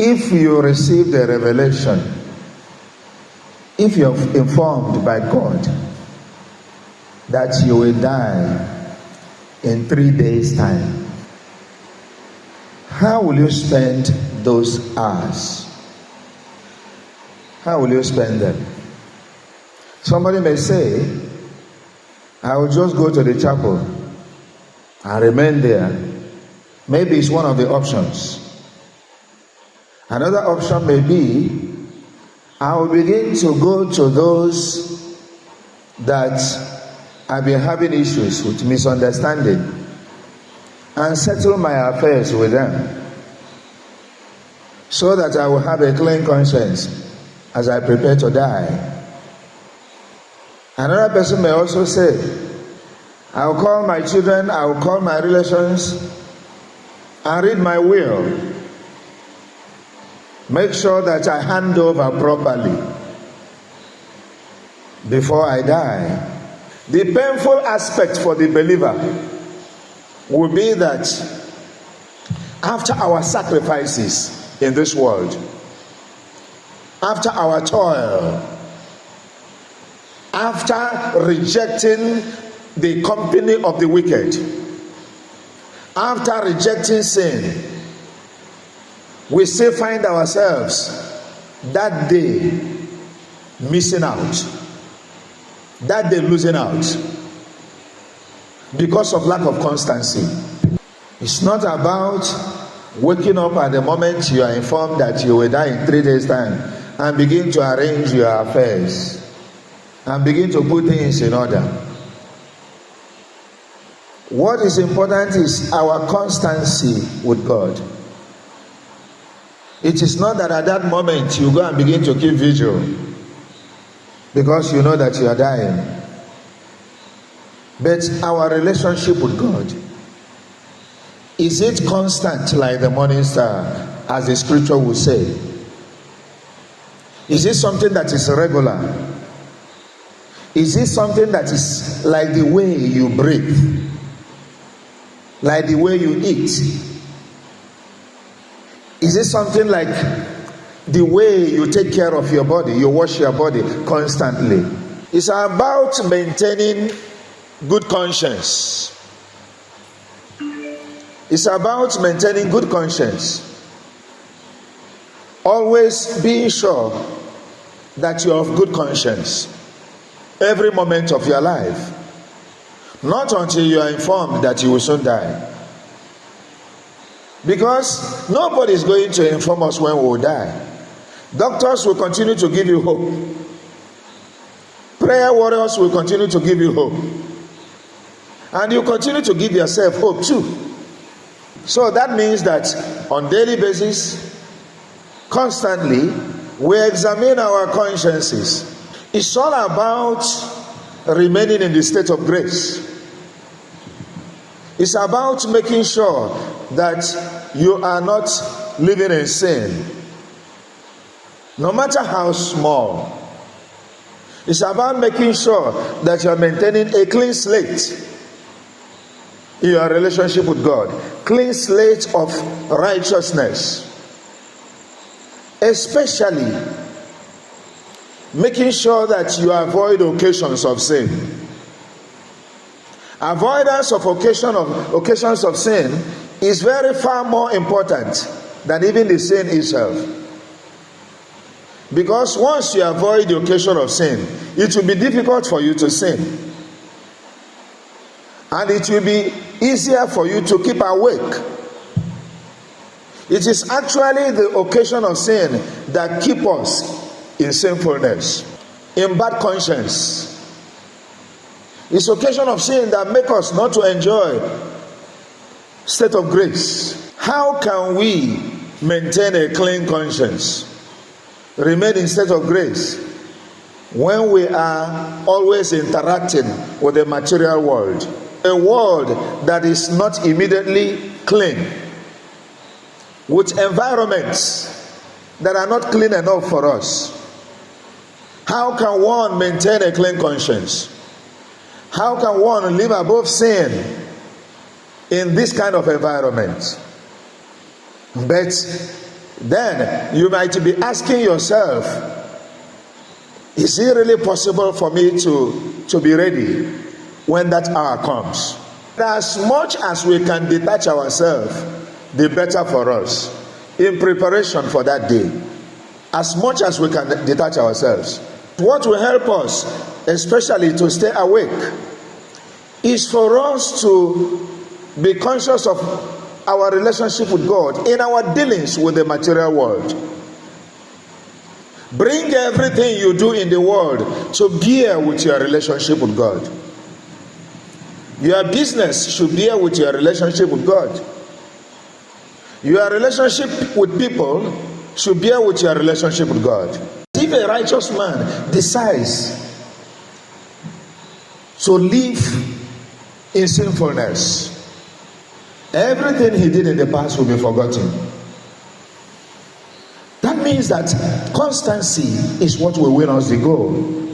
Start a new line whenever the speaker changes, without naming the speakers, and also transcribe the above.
If you received a revelation, if you're informed by God that you will die in 3 days' time, how will you spend those hours? How will you spend them? Somebody may say, I will just go to the chapel and remain there. Maybe it's one of the options. Another option may be, I will begin to go to those that have been having issues with misunderstanding and settle my affairs with them so that I will have a clean conscience as I prepare to die. Another person may also say, I will call my children, I will call my relations and read my will. Make sure that I hand over properly before I die. The painful aspect for the believer will be that after our sacrifices in this world, after our toil, after rejecting the company of the wicked, after rejecting sin, we still find ourselves that day missing out, that day losing out because of lack of constancy. It's not about waking up at the moment you are informed that you will die in 3 days' time and begin to arrange your affairs and begin to put things in order. What is important is our constancy with God. It is not that at that moment you go and begin to keep vigil because you know that you are dying. But our relationship with God, is it constant like the morning star, as the scripture would say? Is it something that is regular? Is it something that is like the way you breathe? Like the way you eat? Is it something like the way you take care of your body, you wash your body constantly? It's about maintaining good conscience. It's about maintaining good conscience. Always being sure that you are of good conscience every moment of your life. Not until you are informed that you will soon die. Because nobody is going to inform us when we will die. Doctors will continue to give you hope. Prayer warriors will continue to give you hope. And you continue to give yourself hope too. So that means that on daily basis, constantly, we examine our consciences. It's all about remaining in the state of grace. It's about making sure that you are not living in sin, no matter how small. It's about making sure that you are maintaining a clean slate in your relationship with God. Clean slate of righteousness. Especially making sure that you avoid occasions of sin. Avoidance of occasions of sin is very far more important than even the sin itself. Because once you avoid the occasion of sin, it will be difficult for you to sin. And it will be easier for you to keep awake. It is actually the occasion of sin that keeps us in sinfulness, in bad conscience. It's occasion of sin that make us not to enjoy state of grace. How can we maintain a clean conscience, remain in state of grace, when we are always interacting with the material world, a world that is not immediately clean, with environments that are not clean enough for us? How can one maintain a clean conscience? How can one live above sin in this kind of environment? But then you might be asking yourself, is it really possible for me to be ready when that hour comes? As much as we can detach ourselves, the better for us in preparation for that day. As much as we can detach ourselves. What will help us, especially to stay awake, is for us to be conscious of our relationship with God in our dealings with the material world. Bring everything you do in the world to bear with your relationship with God. Your business should bear with your relationship with God. Your relationship with people should bear with your relationship with God. If a righteous man decides to live in sinfulness, everything he did in the past will be forgotten. That means that constancy is what will win us the goal.